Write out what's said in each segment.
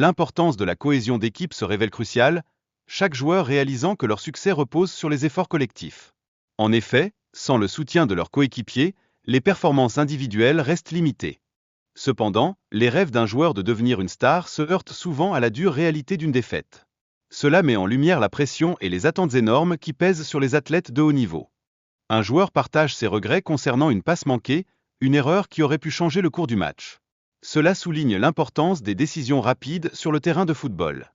L'importance de la cohésion d'équipe se révèle cruciale, chaque joueur réalisant que leur succès repose sur les efforts collectifs. En effet, sans le soutien de leurs coéquipiers, les performances individuelles restent limitées. Cependant, les rêves d'un joueur de devenir une star se heurtent souvent à la dure réalité d'une défaite. Cela met en lumière la pression et les attentes énormes qui pèsent sur les athlètes de haut niveau. Un joueur partage ses regrets concernant une passe manquée, une erreur qui aurait pu changer le cours du match. Cela souligne l'importance des décisions rapides sur le terrain de football.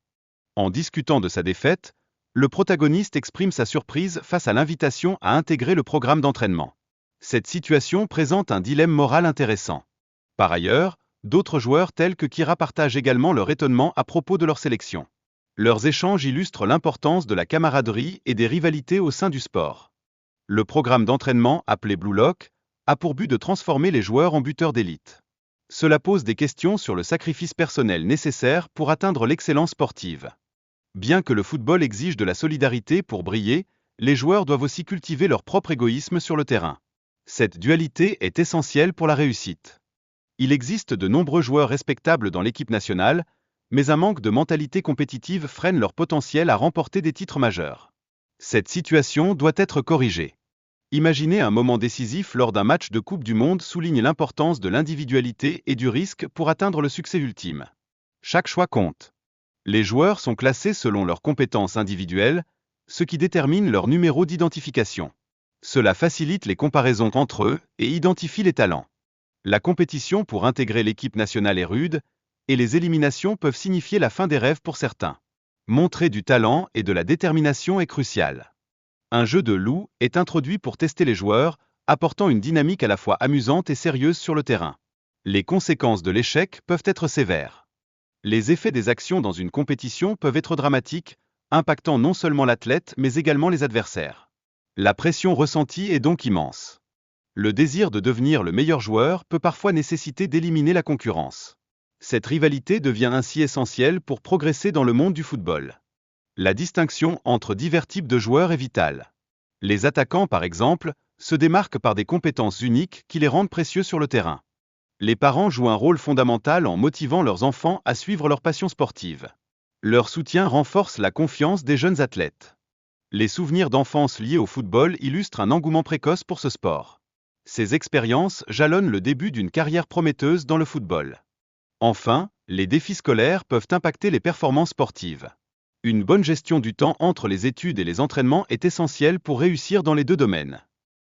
En discutant de sa défaite, le protagoniste exprime sa surprise face à l'invitation à intégrer le programme d'entraînement. Cette situation présente un dilemme moral intéressant. Par ailleurs, d'autres joueurs tels que Kira partagent également leur étonnement à propos de leur sélection. Leurs échanges illustrent l'importance de la camaraderie et des rivalités au sein du sport. Le programme d'entraînement, appelé Blue Lock, a pour but de transformer les joueurs en buteurs d'élite. Cela pose des questions sur le sacrifice personnel nécessaire pour atteindre l'excellence sportive. Bien que le football exige de la solidarité pour briller, les joueurs doivent aussi cultiver leur propre égoïsme sur le terrain. Cette dualité est essentielle pour la réussite. Il existe de nombreux joueurs respectables dans l'équipe nationale, mais un manque de mentalité compétitive freine leur potentiel à remporter des titres majeurs. Cette situation doit être corrigée. Imaginer un moment décisif lors d'un match de Coupe du Monde souligne l'importance de l'individualité et du risque pour atteindre le succès ultime. Chaque choix compte. Les joueurs sont classés selon leurs compétences individuelles, ce qui détermine leur numéro d'identification. Cela facilite les comparaisons entre eux et identifie les talents. La compétition pour intégrer l'équipe nationale est rude, et les éliminations peuvent signifier la fin des rêves pour certains. Montrer du talent et de la détermination est crucial. Un jeu de loup est introduit pour tester les joueurs, apportant une dynamique à la fois amusante et sérieuse sur le terrain. Les conséquences de l'échec peuvent être sévères. Les effets des actions dans une compétition peuvent être dramatiques, impactant non seulement l'athlète mais également les adversaires. La pression ressentie est donc immense. Le désir de devenir le meilleur joueur peut parfois nécessiter d'éliminer la concurrence. Cette rivalité devient ainsi essentielle pour progresser dans le monde du football. La distinction entre divers types de joueurs est vitale. Les attaquants, par exemple, se démarquent par des compétences uniques qui les rendent précieux sur le terrain. Les parents jouent un rôle fondamental en motivant leurs enfants à suivre leur passion sportive. Leur soutien renforce la confiance des jeunes athlètes. Les souvenirs d'enfance liés au football illustrent un engouement précoce pour ce sport. Ces expériences jalonnent le début d'une carrière prometteuse dans le football. Enfin, les défis scolaires peuvent impacter les performances sportives. Une bonne gestion du temps entre les études et les entraînements est essentielle pour réussir dans les deux domaines.